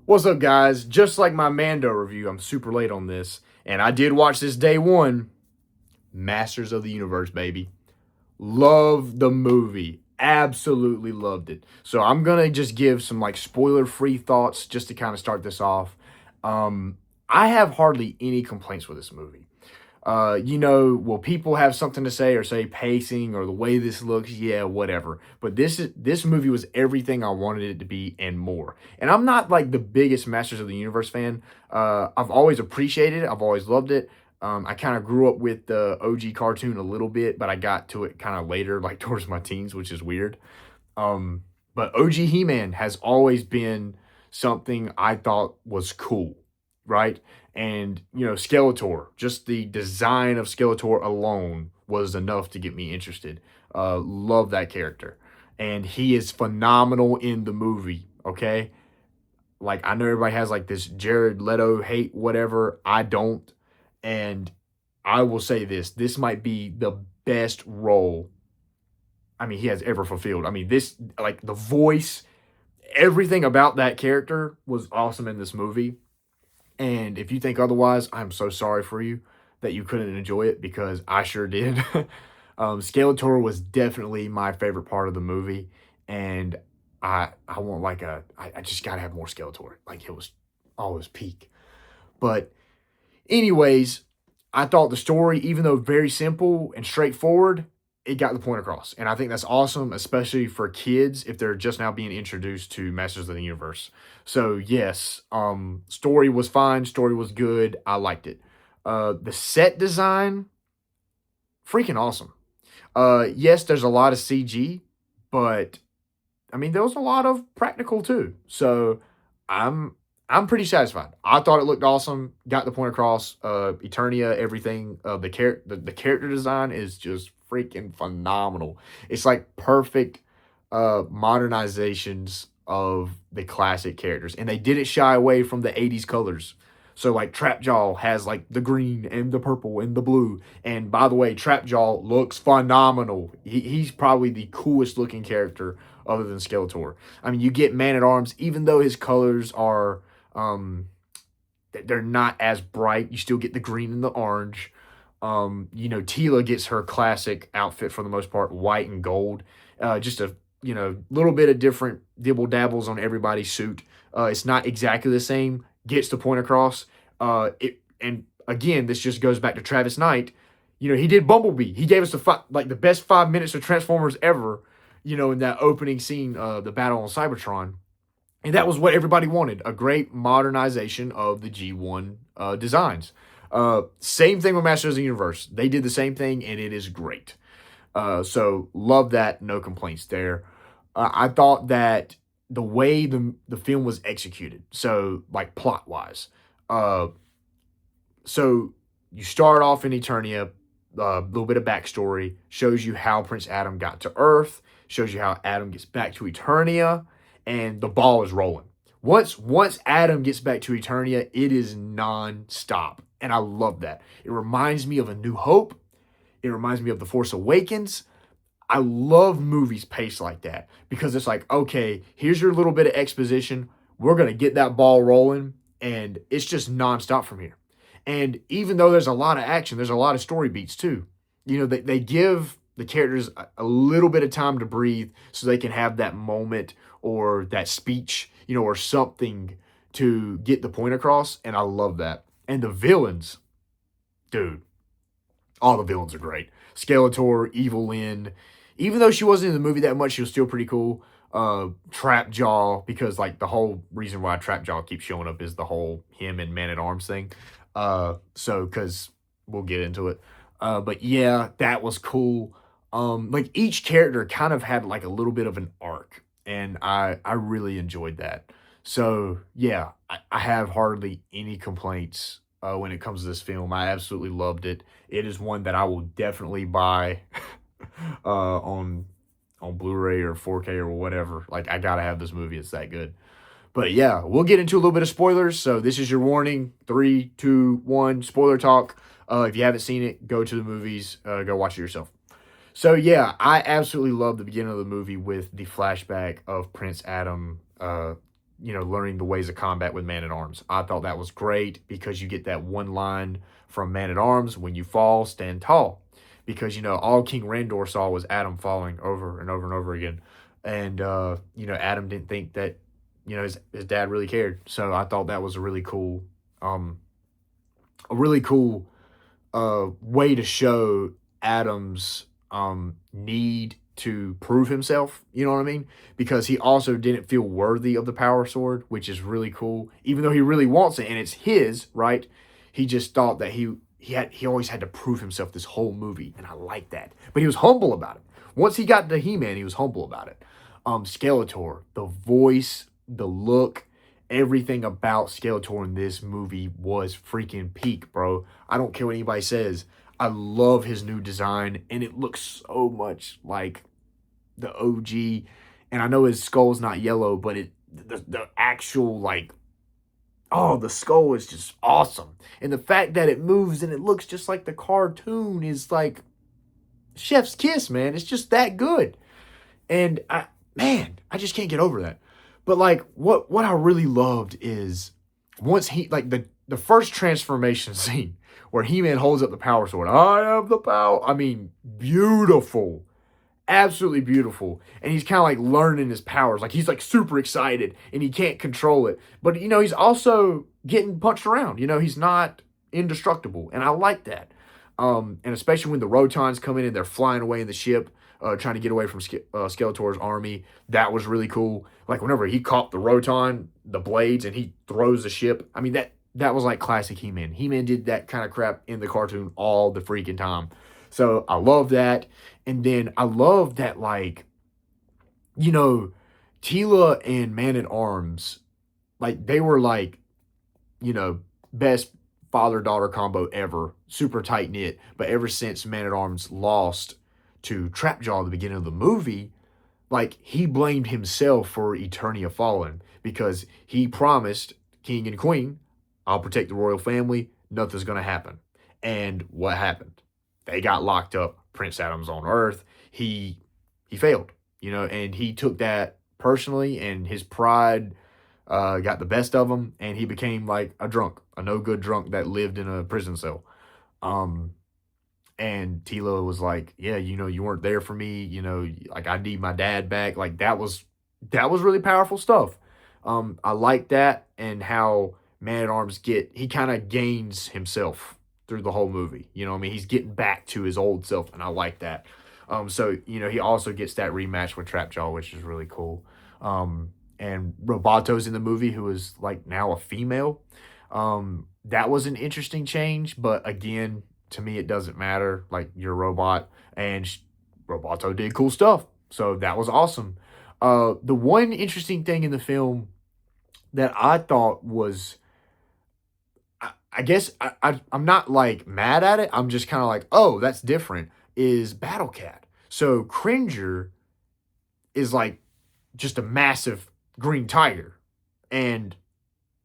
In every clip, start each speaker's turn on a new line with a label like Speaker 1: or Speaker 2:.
Speaker 1: What's up, guys? Just like my Mando review, I'm super late on this, and I did watch this day one. Masters of the Universe, baby. Love the movie. Absolutely loved it. So I'm gonna just give some like spoiler-free thoughts just to kind of start this off. I have hardly any complaints with this movie. Will people have something to say or say pacing or the way this looks? Yeah, whatever. But this movie was everything I wanted it to be and more. And I'm not like the biggest Masters of the Universe fan. I've always appreciated it. I've always loved it. I kind of grew up with the OG cartoon a little bit, but I got to it kind of later, like towards my teens, which is weird. But OG He-Man has always been something I thought was cool, right? And Skeletor, just the design of Skeletor alone was enough to get me interested. Love that character, and he is phenomenal in the movie. Okay, like I know everybody has like this Jared Leto hate, whatever. I don't, and I will say this: this might be the best role. I mean, he has ever fulfilled. I mean, this like the voice, everything about that character was awesome in this movie. And if you think otherwise, I'm so sorry for you that you couldn't enjoy it because I sure did. Skeletor was definitely my favorite part of the movie, and I want like I just gotta have more Skeletor. Like it was always peak. But anyways, I thought the story, even though very simple and straightforward, it got the point across. And I think that's awesome, especially for kids if they're just now being introduced to Masters of the Universe. So yes, story was fine, story was good. I liked it. The set design, freaking awesome. Yes, there's a lot of CG, but I mean there was a lot of practical too. So I'm I'm pretty satisfied. I thought it looked awesome. Got the point across. Eternia, everything. The character design is just freaking phenomenal. It's like perfect modernizations of the classic characters, and they didn't shy away from the '80s colors. So like Trapjaw has like the green and the purple and the blue. And by the way, Trapjaw looks phenomenal. He's probably the coolest looking character other than Skeletor. I mean, you get Man at Arms, even though his colors are um, they're not as bright. You still get the green and the orange. Tila gets her classic outfit for the most part, white and gold. Just a little bit of different dibble dabbles on everybody's suit. It's not exactly the same. Gets the point across. And again, this just goes back to Travis Knight. He did Bumblebee. He gave us the best 5 minutes of Transformers ever. In that opening scene, the battle on Cybertron. And that was what everybody wanted, a great modernization of the G1 designs. Same thing with Masters of the Universe. They did the same thing, and it is great. So love that. No complaints there. I thought that the way the film was executed, so like plot wise, so you start off in Eternia, a little bit of backstory, shows you how Prince Adam got to Earth, shows you how Adam gets back to Eternia, and the ball is rolling. Once Adam gets back to Eternia, it is non-stop. And I love that. It reminds me of A New Hope. It reminds me of The Force Awakens. I love movies paced like that because it's like, okay, here's your little bit of exposition. We're going to get that ball rolling, and it's just nonstop from here. And even though there's a lot of action, there's a lot of story beats too. They give the characters a little bit of time to breathe so they can have that moment or that speech, or something to get the point across. And I love that. And the villains, dude, all the villains are great. Skeletor, Evil Lyn, even though she wasn't in the movie that much, she was still pretty cool. Trapjaw, because like the whole reason why Trapjaw keeps showing up is the whole him and Man at Arms thing. Because we'll get into it. But yeah, that was cool. Like each character kind of had like a little bit of an arc, and I really enjoyed that. So yeah, I have hardly any complaints when it comes to this film. I absolutely loved it. It is one that I will definitely buy on Blu-ray or 4K or whatever. Like I gotta have this movie. It's that good. But yeah, we'll get into a little bit of spoilers. So this is your warning. 3, 2, 1, spoiler talk. If you haven't seen it, go to the movies. Go watch it yourself. So yeah, I absolutely love the beginning of the movie with the flashback of Prince Adam learning the ways of combat with Man-at-Arms. I thought that was great because you get that one line from Man-at-Arms: when you fall, stand tall. Because, all King Randor saw was Adam falling over and over and over again. And, Adam didn't think that, his dad really cared. So I thought that was um, a really cool way to show Adam's need to prove himself. You know what I mean? Because he also didn't feel worthy of the power sword, which is really cool. Even though he really wants it and it's his, right? He just thought that he always had to prove himself this whole movie, and I like that. But he was humble about it. Once he got to He-Man, he was humble about it. Skeletor, the voice, the look, everything about Skeletor in this movie was freaking peak, bro. I don't care what anybody says. I love his new design, and it looks so much like the OG. And I know his skull's not yellow, but the actual, like, oh, the skull is just awesome. And the fact that it moves and it looks just like the cartoon is like chef's kiss, man. It's just that good. And I just can't get over that. But like what I really loved is once he, like, the first transformation scene where He-Man holds up the power sword. I have the power. I mean, beautiful. Absolutely beautiful. And he's kind of like learning his powers. Like, he's like super excited and he can't control it. But, he's also getting punched around. He's not indestructible. And I like that. And especially when the Rotons come in and they're flying away in the ship, trying to get away from Skeletor's army. That was really cool. Like, whenever he caught the Roton, the blades, and he throws the ship. I mean, that was like classic He-Man. He-Man did that kind of crap in the cartoon all the freaking time. So I love that. And then I love that, like, Teela and Man-at-Arms, like, they were like, best father-daughter combo ever. Super tight-knit. But ever since Man-at-Arms lost to Trapjaw at the beginning of the movie, like, he blamed himself for Eternia Fallen because he promised King and Queen, I'll protect the royal family, nothing's going to happen. And what happened? They got locked up. Prince Adam's on Earth. He failed, and he took that personally, and his pride got the best of him, and he became like a drunk, a no good drunk that lived in a prison cell. And Teela was like, yeah, you weren't there for me, like, I need my dad back. Like, that was really powerful stuff. I like that, and how Man-at-Arms he kind of gains himself through the whole movie. I mean? He's getting back to his old self, and I like that. So, he also gets that rematch with Trapjaw, which is really cool. And Robato's in the movie, who is, like, now a female. That was an interesting change, but again, to me, it doesn't matter. Like, you're a robot, and Roboto did cool stuff. So that was awesome. The one interesting thing in the film that I thought was, I guess I'm not, like, mad at it. I'm just kind of like, oh, that's different, is Battle Cat. So Cringer is, like, just a massive green tiger and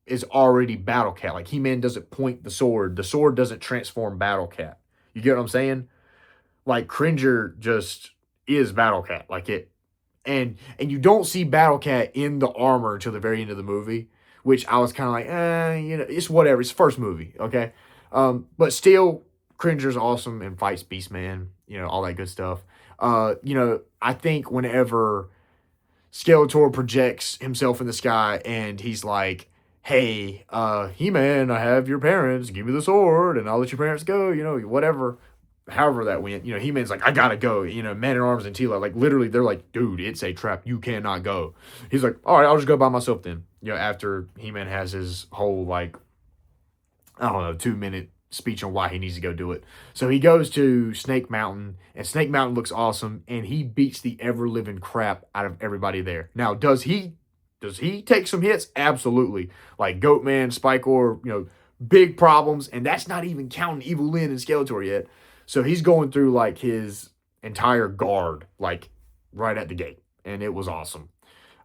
Speaker 1: is already Battle Cat. Like, He-Man doesn't point the sword. The sword doesn't transform Battle Cat. You get what I'm saying? Like, Cringer just is Battle Cat. Like, it. And you don't see Battle Cat in the armor until the very end of the movie, which I was kind of like, it's whatever. It's the first movie, okay? But still, Cringer's awesome and fights Beastman, all that good stuff. I think whenever Skeletor projects himself in the sky and he's like, hey, He-Man, I have your parents. Give me the sword and I'll let your parents go, whatever. However that went, He-Man's like, I gotta go. Man-at-Arms and Teela, like, literally, they're like, dude, it's a trap. You cannot go. He's like, all right, I'll just go by myself then. After He-Man has his whole, like, I don't know, 2-minute speech on why he needs to go do it. So he goes to Snake Mountain, and Snake Mountain looks awesome, and he beats the ever-living crap out of everybody there. Now, does he take some hits? Absolutely. Like Goatman, Spikor, big problems, and that's not even counting Evil Lyn and Skeletor yet. So he's going through, like, his entire guard, like, right at the gate. And it was awesome.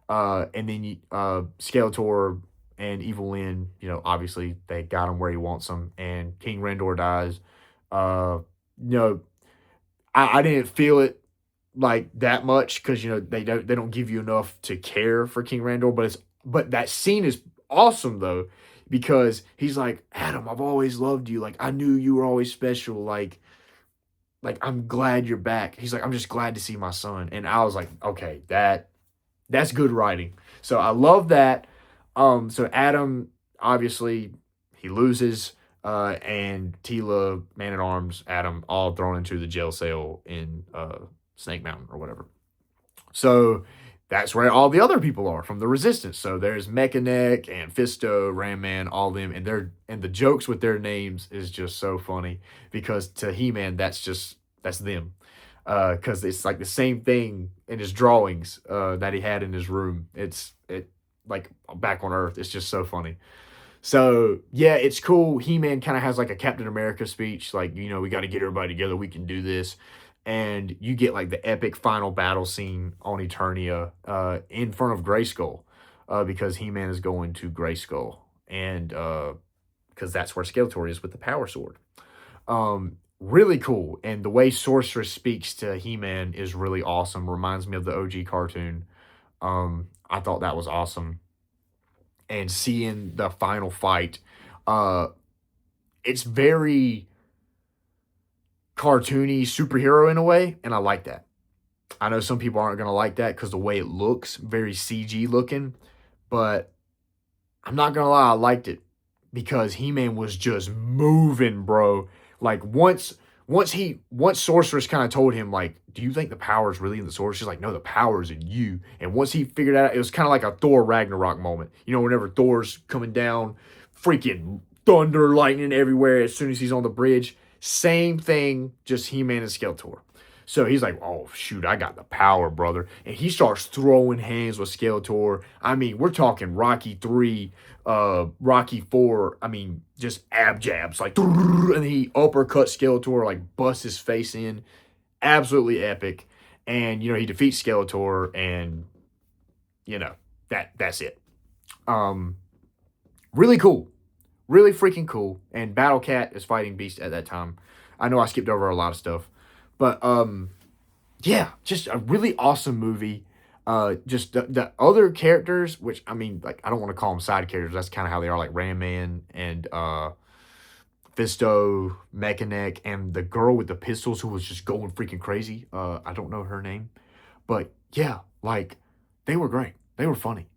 Speaker 1: And then Skeletor and Evil Lyn, obviously they got him where he wants him. And King Randor dies. I didn't feel it, like, that much because, they don't give you enough to care for King Randor. But it's But that scene is awesome though, because he's like, Adam, I've always loved you. Like, I knew you were always special. Like I'm glad you're back. He's like, I'm just glad to see my son. And I was like, okay, that's good writing. So I love that. So Adam, obviously, he loses, and Tila, Man at Arms, Adam, all thrown into the jail cell in Snake Mountain or whatever. So that's where all the other people are from the Resistance. So there's Mechanic and Fisto, Ram Man, all them, and the jokes with their names is just so funny, because to He-Man, that's them. Because it's like the same thing in his drawings that he had in his room. It like back on Earth. It's just so funny. So yeah, it's cool. He-Man kind of has like a Captain America speech, like, we got to get everybody together. We can do this. And you get like the epic final battle scene on Eternia in front of Grayskull, because He-Man is going to Grayskull, and because that's where Skeletor is with the Power Sword. Really cool. And the way Sorceress speaks to He-Man is really awesome. Reminds me of the OG cartoon. I thought that was awesome. And seeing the final fight, it's very cartoony superhero in a way, and I like that. I know some people aren't going to like that because the way it looks, very CG looking, but I'm not going to lie, I liked it because He-Man was just moving, bro. Like once Sorceress kind of told him, like, do you think the power is really in the sword? She's like, no, the power is in you. And once he figured out, it was kind of like a Thor Ragnarok moment. Whenever Thor's coming down, freaking thunder, lightning everywhere as soon as he's on the bridge. Same thing, just He-Man and Skeletor. So he's like, oh, shoot, I got the power, brother. And he starts throwing hands with Skeletor. I mean, we're talking Rocky 3, Rocky 4. I mean, just ab jabs. Like, and he uppercuts Skeletor, like, busts his face in. Absolutely epic. And, he defeats Skeletor, and, that's it. Really cool. Really freaking cool. And Battle Cat is fighting Beast at that time. I know I skipped over a lot of stuff. But yeah, just a really awesome movie. Just the other characters, which I mean, like, I don't want to call them side characters. That's kind of how they are, like Ram Man and Fisto, Mechanic, and the girl with the pistols who was just going freaking crazy. I don't know her name. But yeah, like, they were great. They were funny.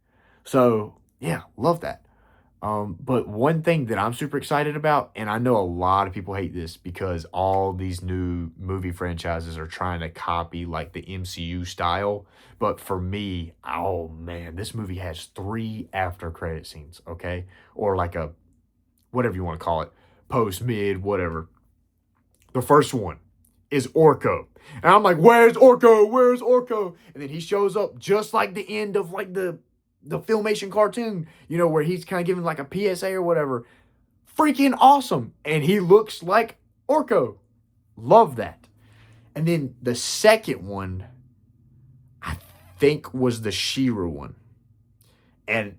Speaker 1: So yeah, love that. But one thing that I'm super excited about, and I know a lot of people hate this because all these new movie franchises are trying to copy like the MCU style. But for me, oh man, this movie has 3 after credit scenes, okay? Or like a, whatever you want to call it, post, mid, whatever. The first one is Orko. And I'm like, where's Orko? Where's Orko? And then he shows up just like the end of like the Filmation cartoon, where he's kind of giving like a PSA or whatever. Freaking awesome. And he looks like Orko. Love that. And then the second one, I think, was the She-Ra one. And,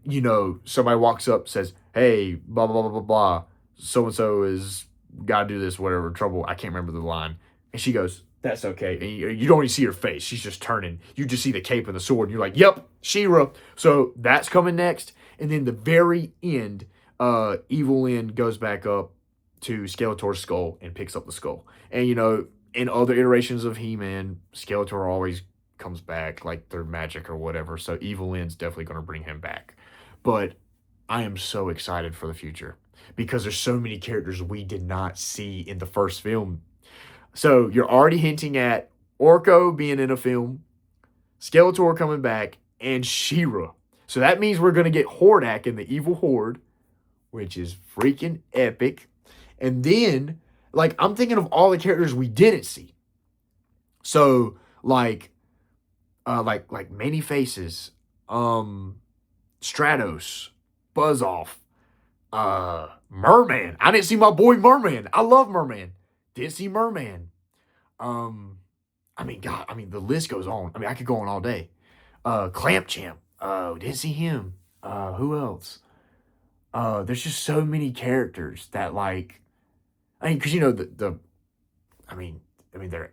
Speaker 1: somebody walks up, says, hey, blah, blah, blah, blah, blah. So-and-so is got to do this, whatever, trouble. I can't remember the line. And she goes, that's okay. And you don't even see her face. She's just turning. You just see the cape and the sword. And you're like, yep, She-Ra. So that's coming next. And then the very end, Evil Lyn goes back up to Skeletor's skull and picks up the skull. And, in other iterations of He-Man, Skeletor always comes back, like through magic or whatever. So Evil Lyn's definitely going to bring him back. But I am so excited for the future because there's so many characters we did not see in the first film. So you're already hinting at Orko being in a film, Skeletor coming back, and She-Ra. So that means we're going to get Hordak in the Evil Horde, which is freaking epic. And then, like, I'm thinking of all the characters we didn't see. So, like Many Faces, Stratos, Buzz-Off, Merman. I didn't see my boy Merman. I love Merman. Didn't see Merman. The list goes on. I mean, I could go on all day. Clamp Champ. Didn't see him. Who else? There's just so many characters that, like, I mean, because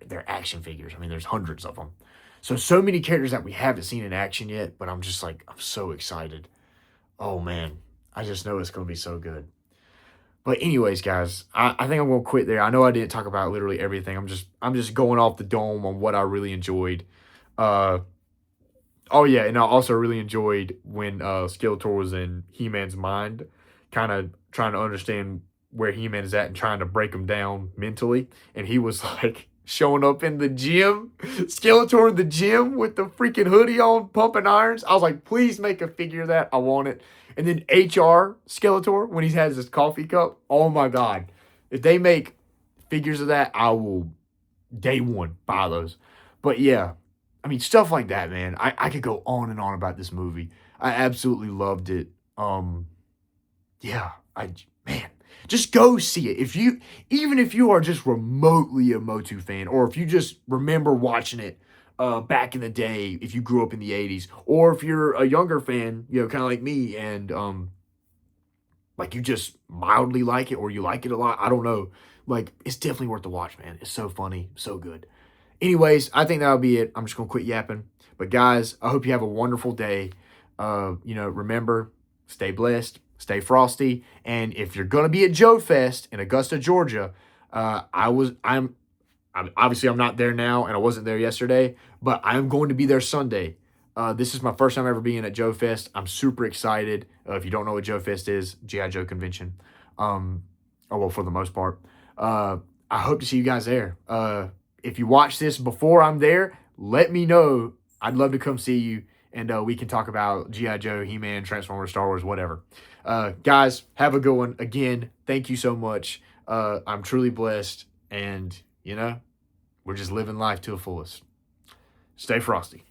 Speaker 1: they're action figures. I mean, there's hundreds of them. So many characters that we haven't seen in action yet, but I'm just like, I'm so excited. Oh man, I just know it's gonna be so good. But anyways, guys, I think I'm gonna quit there. I know I didn't talk about literally everything. I'm just going off the dome on what I really enjoyed. Uh oh yeah, and I also really enjoyed when Skeletor was in He-Man's mind, kind of trying to understand where He-Man is at and trying to break him down mentally. And he was like showing up in the gym, Skeletor in the gym with the freaking hoodie on, pumping irons. I was like, please make a figure of that. I want it. And then HR Skeletor when he has his coffee cup. Oh my god. If they make figures of that, I will day one buy those. But yeah, I mean stuff like that, man. I could go on and on about this movie. I absolutely loved it. Yeah, man, just go see it. If you even if you are just remotely a Motu fan, or if you just remember watching it back in the day, if you grew up in the 80s, or if you're a younger fan, you know, kind of like me, and like you just mildly like it or you like it a lot. I don't know. Like it's definitely worth the watch, man. It's so funny, so good. Anyways, I think that'll be it. I'm just gonna quit yapping. But guys, I hope you have a wonderful day. Remember, stay blessed, stay frosty, and if you're gonna be at JoeFest in Augusta, Georgia, obviously I'm not there now, and I wasn't there yesterday, but I'm going to be there Sunday. This is my first time ever being at JoeFest. I'm super excited. If you don't know what JoeFest is, GI Joe convention. For the most part. I hope to see you guys there. If you watch this before I'm there, let me know. I'd love to come see you, and we can talk about GI Joe, He-Man, Transformers, Star Wars, whatever. Guys, have a good one. Again, thank you so much. I'm truly blessed, and we're just living life to the fullest. Stay frosty.